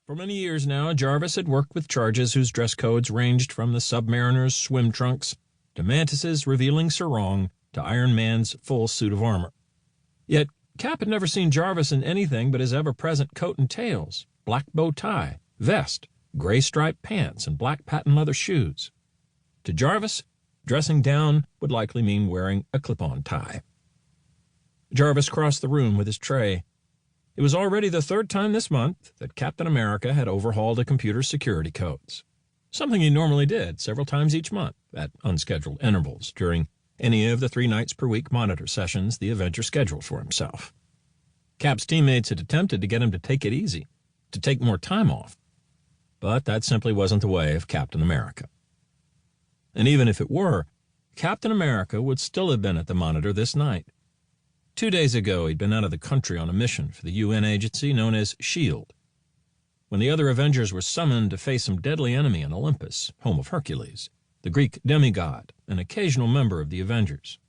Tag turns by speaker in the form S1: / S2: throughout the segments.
S1: For many years now, Jarvis had worked with charges whose dress codes ranged from the submariner's swim trunks to Mantis's revealing sarong to Iron Man's full suit of armor. Yet Cap had never seen Jarvis in anything but his ever-present coat and tails, black bow tie, vest, gray striped pants, and black patent leather shoes. To Jarvis, dressing down would likely mean wearing a clip-on tie. Jarvis crossed the room with his tray. It was already the third time this month that Captain America had overhauled a computer's security codes, something he normally did several times each month at unscheduled intervals during any of the 3 nights per week monitor sessions the Avenger scheduled for himself. Cap's teammates had attempted to get him to take it easy, to take more time off, but that simply wasn't the way of Captain America. And even if it were, Captain America would still have been at the monitor this night. 2 days ago, he'd been out of the country on a mission for the UN agency known as S.H.I.E.L.D. When the other Avengers were summoned to face some deadly enemy on Olympus, home of Hercules, the Greek demigod, an occasional member of the Avengers.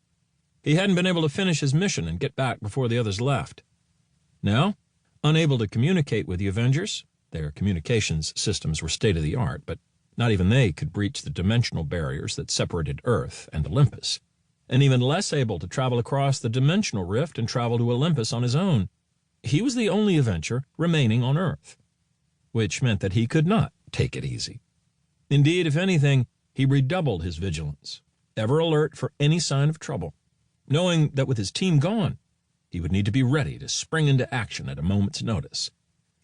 S1: He hadn't been able to finish his mission and get back before the others left. Now, unable to communicate with the Avengers, their communications systems were state-of-the-art, but not even they could breach the dimensional barriers that separated Earth and Olympus, and even less able to travel across the dimensional rift and travel to Olympus on his own. He was the only Avenger remaining on Earth, which meant that he could not take it easy. Indeed, if anything, he redoubled his vigilance, ever alert for any sign of trouble, knowing that with his team gone, he would need to be ready to spring into action at a moment's notice,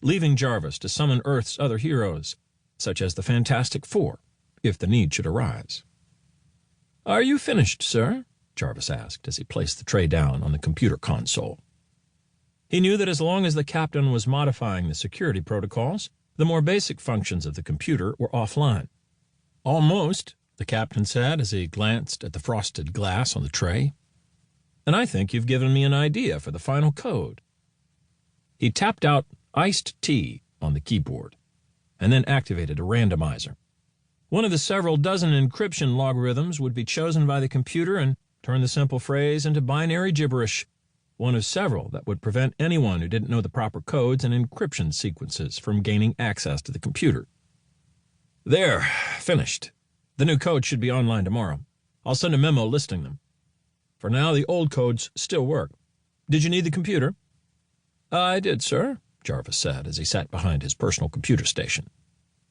S1: leaving Jarvis to summon Earth's other heroes, such as the Fantastic Four, if the need should arise. "Are you finished, sir?" Jarvis asked as he placed the tray down on the computer console. He knew that as long as the captain was modifying the security protocols, the more basic functions of the computer were offline. "Almost," the captain said as he glanced at the frosted glass on the tray. "And I think you've given me an idea for the final code." He tapped out iced tea on the keyboard and then activated a randomizer. One of the several dozen encryption logarithms would be chosen by the computer and turn the simple phrase into binary gibberish, one of several that would prevent anyone who didn't know the proper codes and encryption sequences from gaining access to the computer. "There, finished. The new code should be online tomorrow. I'll send a memo listing them. For now, the old codes still work. Did you need the computer?" "I did, sir," Jarvis said as he sat behind his personal computer station.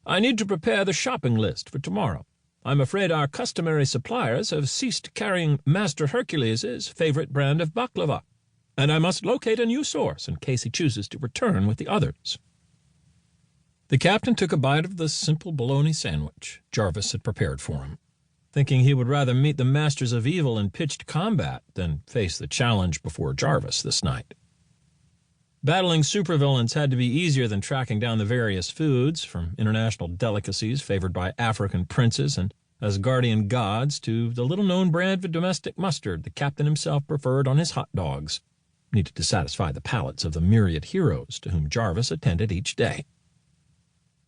S1: "I need to prepare the shopping list for tomorrow. I'm afraid our customary suppliers have ceased carrying Master Hercules' favorite brand of baklava, and I must locate a new source in case he chooses to return with the others." The captain took a bite of the simple bologna sandwich Jarvis had prepared for him, thinking he would rather meet the masters of evil in pitched combat than face the challenge before Jarvis this night. Battling supervillains had to be easier than tracking down the various foods, from international delicacies favored by African princes and Asgardian gods to the little-known brand of domestic mustard the captain himself preferred on his hot dogs, needed to satisfy the palates of the myriad heroes to whom Jarvis attended each day.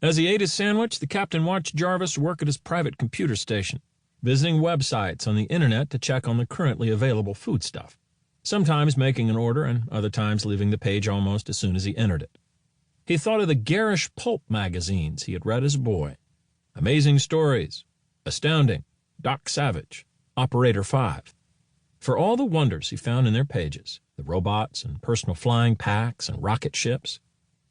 S1: As he ate his sandwich, the captain watched Jarvis work at his private computer station, visiting websites on the internet to check on the currently available foodstuff, sometimes making an order and other times leaving the page almost as soon as he entered it. He thought of the garish pulp magazines he had read as a boy. Amazing Stories, Astounding, Doc Savage, Operator 5. For all the wonders he found in their pages, the robots and personal flying packs and rocket ships,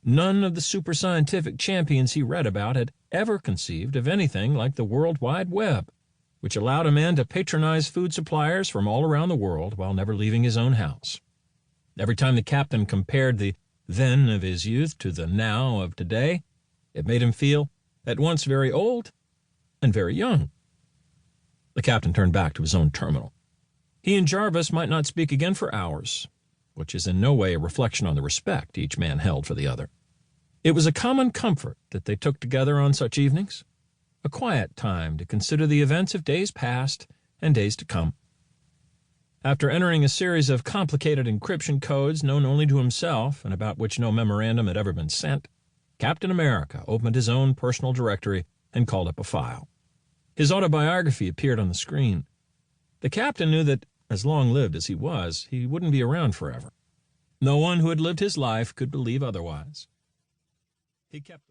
S1: none of the super-scientific champions he read about had ever conceived of anything like the World Wide Web, which allowed a man to patronize food suppliers from all around the world while never leaving his own house. Every time the captain compared the then of his youth to the now of today, it made him feel at once very old and very young. The captain turned back to his own terminal. He and Jarvis might not speak again for hours, which is in no way a reflection on the respect each man held for the other. It was a common comfort that they took together on such evenings, a quiet time to consider the events of days past and days to come. After entering a series of complicated encryption codes known only to himself and about which no memorandum had ever been sent, Captain America opened his own personal directory and called up a file. His autobiography appeared on the screen. The captain knew that, as long-lived as he was, he wouldn't be around forever. No one who had lived his life could believe otherwise. He kept